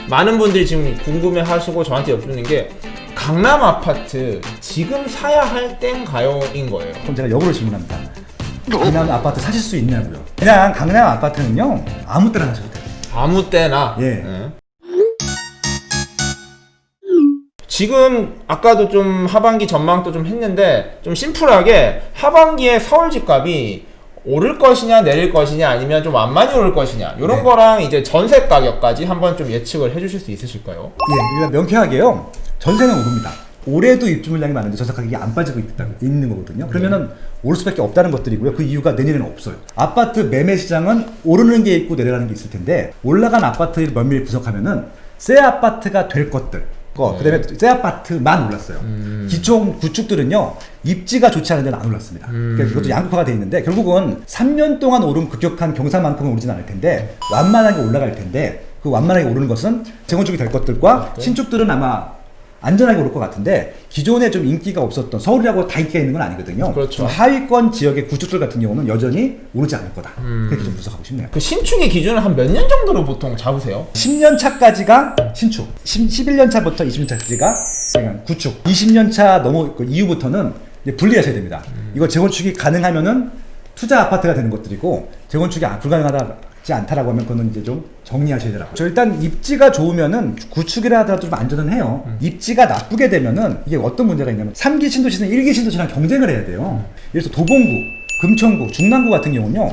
많은 분들이 지금 궁금해하시고 저한테 여쭙는 게 강남 아파트 지금 사야 할 땐가요인 거예요. 그럼 제가 역으로 질문합니다. 강남 아파트 사실 수 있냐고요? 그냥 강남 아파트는요 아무 때나 사셔도 돼요. 아무 때나. 예. 지금 아까도 좀 하반기 전망도 좀 했는데 좀 심플하게 하반기에 서울 집값이 오를 것이냐 내릴 것이냐 아니면 좀 완만히 오를 것이냐 이런 네. 거랑 이제 전세 가격까지 한번 좀 예측을 해주실 수 있으실까요? 예, 일단 명쾌하게요. 전세는 오릅니다. 올해도 입주 물량이 많은데 전세 가격이 안 빠지고 있는 거거든요. 그러면은 오를 수밖에 없다는 것들이고요. 그 이유가 내년에는 없어요. 아파트 매매 시장은 오르는 게 있고 내려가는 게 있을 텐데 올라간 아파트를 면밀히 분석하면은 새 아파트가 될 것들 그다음에 새 아파트만 올랐어요. 기존 구축들은요 입지가 좋지 않은 데는 안 올랐습니다. 그러니까 이것도 양극화가 돼 있는데 결국은 3년 동안 오른 급격한 경사만큼은 오르진 않을 텐데 완만하게 올라갈 텐데 그 완만하게 오르는 것은 재건축이 될 것들과 신축들은 아마 안전하게 오를 것 같은데 기존에 좀 인기가 없었던 서울이라고 다 인기가 있는 건 아니거든요. 그렇죠. 좀 하위권 지역의 구축들 같은 경우는 여전히 오르지 않을 거다. 그렇게 좀 분석하고 싶네요. 그 신축의 기준은 한 몇 년 정도로 보통 잡으세요? 10년 차까지가 신축, 11년 차부터 20년 차까지가 구축, 20년 차 넘어 그 이후부터는 이제 분리하셔야 됩니다. 이거 재건축이 가능하면은 투자 아파트가 되는 것들이고 재건축이 불가능하지 않다라고 하면 그거는 이제 좀 정리하셔야 되라고. 저 일단 입지가 좋으면은 구축이라 하더라도 좀 안전은 해요. 입지가 나쁘게 되면은 이게 어떤 문제가 있냐면 3기 신도시는 1기 신도시랑 경쟁을 해야 돼요. 예를 들어서 도봉구, 금천구, 중랑구 같은 경우는요.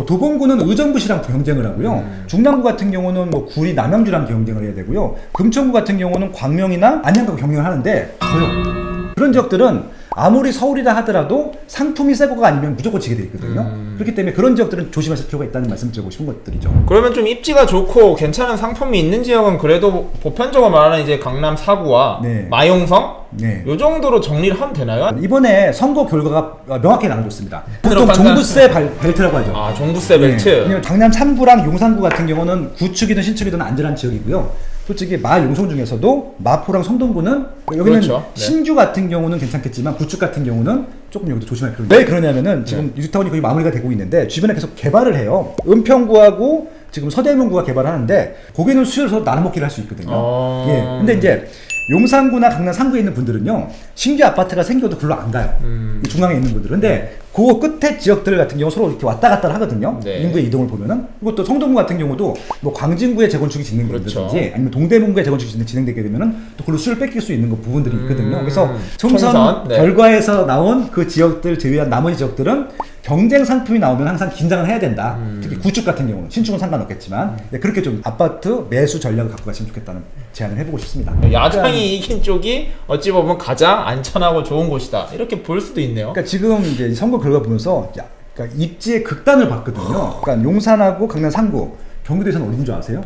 도봉구는 의정부시랑 경쟁을 하고요. 중랑구 같은 경우는 뭐 구리, 남양주랑 경쟁을 해야 되고요. 금천구 같은 경우는 광명이나 안양하고 경쟁을 하는데 저요. 그런 지역들은 아무리 서울이라 하더라도 상품이 새 거가 아니면 무조건 지게 돼 있거든요. 그렇기 때문에 그런 지역들은 조심하실 필요가 있다는 말씀을 드리고 싶은 것들이죠. 그러면 좀 입지가 좋고 괜찮은 상품이 있는 지역은 그래도 보편적으로 말하는 이제 강남 4구와 네. 마용성 네. 요 정도로 정리를 하면 되나요? 이번에 선거 결과가 명확히 나눠졌습니다. 보통 판단. 종부세 벨트라고 하죠. 아, 종부세 벨트. 왜냐면 강남 3구랑 용산구 같은 경우는 구축이든 신축이든 안전한 지역이고요. 솔직히 마용성 중에서도 마포랑 성동구는 여기는 그렇죠. 네. 신주 같은 경우는 괜찮겠지만 구축 같은 경우는 조금 여기도 조심할 필요가 있어요. 왜 그러냐면은 지금 뉴타운이 거의 마무리가 되고 있는데 주변에 계속 개발을 해요. 은평구하고 지금 서대문구가 개발하는데 거기는 수요를 서로 나눠먹기를 할 수 있거든요. 예. 근데 이제 용산구나 강남 3구에 있는 분들은요 신규 아파트가 생겨도 글로 안 가요. 이 중앙에 있는 분들은. 근데 그 끝에 지역들 같은 경우 서로 이렇게 왔다 갔다 하거든요. 네. 인구의 이동을 보면은. 그리고 또 성동구 같은 경우도 뭐 광진구에 재건축이 진행된다든지 그렇죠. 아니면 동대문구에 재건축이 진행되게 되면은 또 글로 수를 뺏길 수 있는 부분들이 있거든요. 그래서 총선 총선, 네. 결과에서 나온 그 지역들 제외한 나머지 지역들은 경쟁 상품이 나오면 항상 긴장을 해야 된다. 특히 구축 같은 경우는 신축은 상관없겠지만 네, 그렇게 좀 아파트 매수 전략을 갖고 가시면 좋겠다는 제안을 해보고 싶습니다. 야당이 이긴 쪽이 어찌 보면 가장 안전하고 좋은 곳이다 이렇게 볼 수도 있네요. 그러니까 지금 이제 선거 결과 보면서 그러니까 입지의 극단을 봤거든요. 그러니까 용산하고 강남 3구 경기도에서는 어딘 줄 아세요?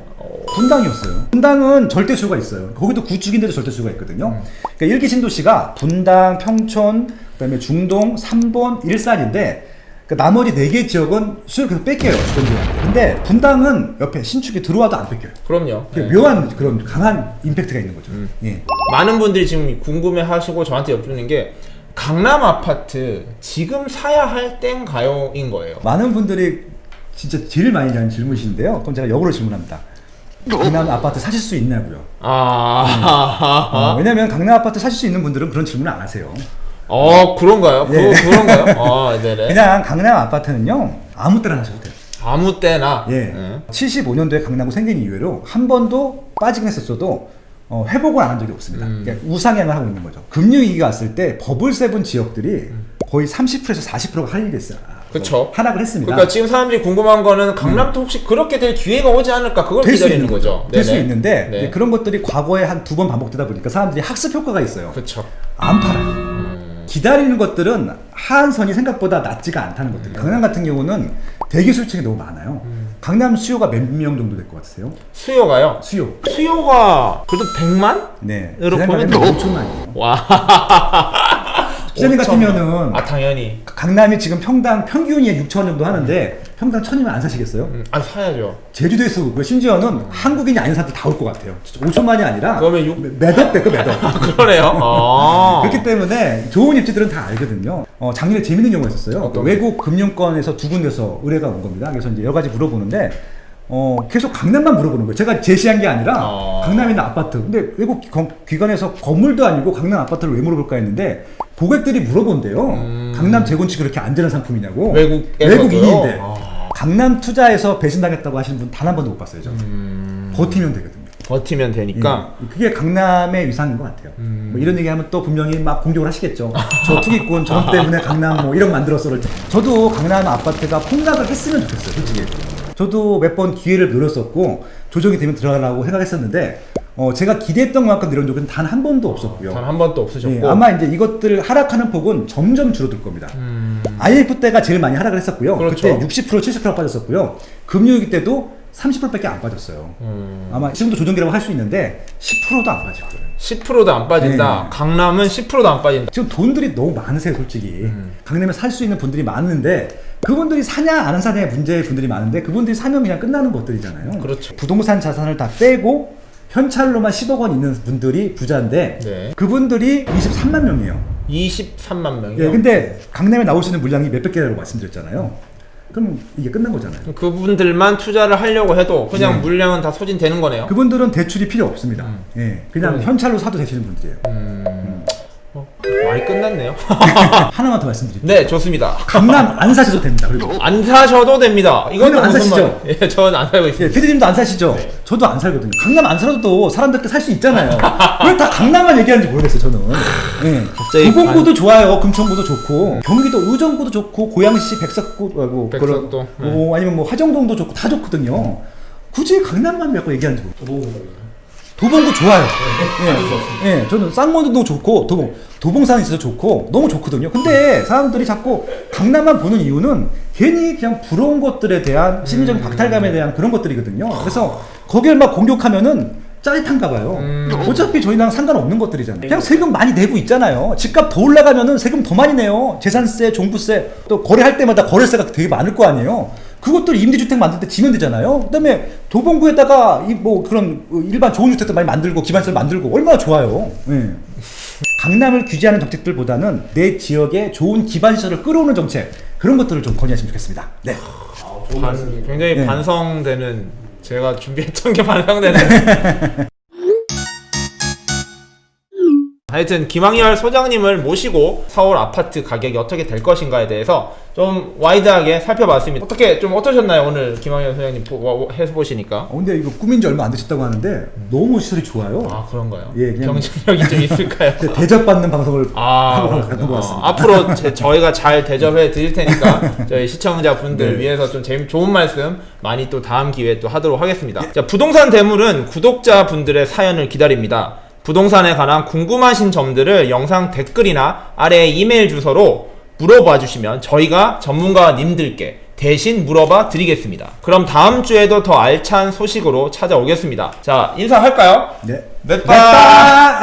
분당이었어요. 분당은 절대 수요가 있어요. 거기도 구축인데도 절대 수요가 있거든요. 그러니까 1기 신도시가 분당, 평촌, 그다음에 중동, 삼본, 일산인데 그러니까 나머지 4개 지역은 수요를 계속 뺏겨요. 주변 지역한테. 근데 분당은 옆에 신축이 들어와도 안 뺏겨요. 그럼요. 네. 묘한 그런 강한 임팩트가 있는 거죠. 예. 많은 분들이 지금 궁금해하시고 저한테 여쭙는 게 강남 아파트 지금 사야 할 땐가요인 거예요. 많은 분들이 진짜 제일 많이 하는 질문이신데요. 그럼 제가 역으로 질문합니다. 강남 아파트 사실 수 있냐고요. 왜냐면 강남 아파트 사실 수 있는 분들은 그런 질문을 안 하세요. 그런가요? 네. 그런가요? 네네. 그냥 강남 아파트는요 아무 때나 하셔도 돼요. 아무 때나. 예. 75년도에 강남구 생긴 이후로 한 번도 빠지긴 했었어도 회복을 안 한 적이 없습니다. 그러니까 우상향을 하고 있는 거죠. 금융위기가 왔을 때 버블 세븐 지역들이 거의 30%에서 40%가 하락했어요. 그쵸. 하락을 했습니다. 그러니까 지금 사람들이 궁금한 거는 강남도 혹시 그렇게 될 기회가 오지 않을까 그걸 기다리는 거죠. 될 수 있는데 네. 그런 것들이 과거에 한 2번 반복되다 보니까 사람들이 학습 효과가 있어요. 그쵸. 안 팔아요. 기다리는 것들은 하한선이 생각보다 낮지가 않다는 것들. 강남 같은 경우는 대기 수요층이 너무 많아요. 강남 수요가 몇 명 정도 될 것 같으세요? 수요가요? 수요가 그래도 100만? 네. 으로 보면 5천만이에요. 와. 시장님 같으면은 당연히 강남이 지금 평당 평균이 6천 원 정도 하는데 평당 1,000이면 안 사시겠어요? 사야죠. 제주도에서 심지어는 한국인이 아닌 사람들 다 올 것 같아요. 5천만이 아니라 그러면 매덕 될거 매덕. 그러네요. 그렇기 때문에 좋은 입지들은 다 알거든요. 작년에 재밌는 경우가 있었어요. 외국 금융권에서 2군데서 의뢰가 온 겁니다. 그래서 이제 여러 가지 물어보는데 계속 강남만 물어보는 거예요. 제가 제시한 게 아니라 강남에 있는 아파트. 근데 외국 기관에서 건물도 아니고 강남 아파트를 왜 물어볼까 했는데 고객들이 물어본대요. 강남 재건축이 그렇게 안 되는 상품이냐고. 외국인인데 강남 투자에서 배신당했다고 하시는 분 단 한 번도 못 봤어요. 저는. 버티면 되거든요. 버티면 되니까. 예, 그게 강남의 위상인 것 같아요. 뭐 이런 얘기하면 또 분명히 막 공격을 하시겠죠. 저 투기꾼 저것 때문에 강남 뭐 이런 만들었어를. 저도 강남 아파트가 폭락을 했으면 좋겠어요. 솔직히. 저도 몇 번 기회를 노렸었고 조정이 되면 들어가려고 생각했었는데 제가 기대했던 만큼 내려온 적은 단 한 번도 없었고요. 단 한 번도 없으셨고. 예, 아마 이제 이것들 하락하는 폭은 점점 줄어들 겁니다. IMF 때가 제일 많이 하락을 했었고요. 그렇죠. 그때 60% 70% 빠졌었고요. 금융위기 때도 30%밖에 안 빠졌어요. 아마 지금도 조정기라고 할 수 있는데 10%도 안 빠질 거예요. 10%도 안 빠진다. 네. 강남은 10%도 안 빠진다. 지금 돈들이 너무 많으세요, 솔직히. 강남에 살 수 있는 분들이 많은데 그분들이 사냐 안 사냐의 문제의 분들이 많은데 그분들이 사면 그냥 끝나는 것들이잖아요. 그렇죠. 부동산 자산을 다 빼고 현찰로만 10억 원 있는 분들이 부자인데 네. 그분들이 23만 명이에요. 23만 명이요. 예, 근데 강남에 나올 수 있는 물량이 몇백 개라고 말씀드렸잖아요. 그럼 이게 끝난 거잖아요. 그분들만 투자를 하려고 해도 그냥 네. 물량은 다 소진되는 거네요. 그분들은 대출이 필요 없습니다. 예, 그냥 현찰로 사도 되시는 분들이에요. 많이 끝났네요. 하나만 더 말씀드릴게요. 네, 좋습니다. 강남 안 사셔도 됩니다. 그리고 안 사셔도 됩니다. 이건 안 사시죠? 예, 저는 안 살고 있습니다. 예, 피디님도 안 사시죠? 네. 저도 안 살거든요. 강남 안 살아도 사람들께 살 수 있잖아요. 왜 다 강남만 얘기하는지 모르겠어요, 저는. 예. 갑자기 도봉구도 좋아요. 금천구도 좋고, 경기도 의정부도 좋고, 고양시 백석구, 백석도, 아니면 뭐 화정동도 좋고, 다 좋거든요. 굳이 강남만 몇 번 얘기하는지 모르겠어요. 도봉구 좋아요. 예, 저는 쌍문도 좋고 도봉산에 있어서 좋고 너무 좋거든요. 근데 사람들이 자꾸 강남만 보는 이유는 괜히 그냥 부러운 것들에 대한 심리적인 박탈감에 대한 그런 것들이거든요. 그래서 거기를 막 공격하면은 짜릿한가 봐요. 어차피 저희랑 상관없는 것들이잖아요. 그냥 세금 많이 내고 있잖아요. 집값 더 올라가면은 세금 더 많이 내요. 재산세, 종부세, 또 거래할 때마다 거래세가 되게 많을 거 아니에요. 그것들 임대주택 만들 때 지면 되잖아요. 그다음에 도봉구에다가 뭐 그런 일반 좋은 주택도 많이 만들고 기반시설 만들고 얼마나 좋아요. 예. 강남을 규제하는 정책들보다는 내 지역에 좋은 기반시설을 끌어오는 정책 그런 것들을 좀 건의하시면 좋겠습니다. 네. 굉장히 네. 반성되는 제가 준비했던 게 반성되는. 하여튼 김항열 소장님을 모시고 서울 아파트 가격이 어떻게 될 것인가에 대해서 좀 와이드하게 살펴봤습니다. 좀 어떠셨나요 오늘 김항열 소장님 해보시니까? 근데 이거 꾸민 지 얼마 안 되셨다고 하는데 너무 시설이 좋아요. 아 그런가요? 예, 그냥 경쟁력이 좀 있을까요? 대접받는 방송을 하고 가는 것 같습니다. 앞으로 저희가 잘 대접해 드릴 테니까 저희 시청자분들 네. 위해서 좀 좋은 말씀 많이 또 다음 기회에 또 하도록 하겠습니다. 자, 부동산 대물은 구독자분들의 사연을 기다립니다. 부동산에 관한 궁금하신 점들을 영상 댓글이나 아래 이메일 주소로 물어봐 주시면 저희가 전문가님들께 대신 물어봐 드리겠습니다. 그럼 다음 주에도 더 알찬 소식으로 찾아오겠습니다. 자, 인사할까요? 네. 넷빠!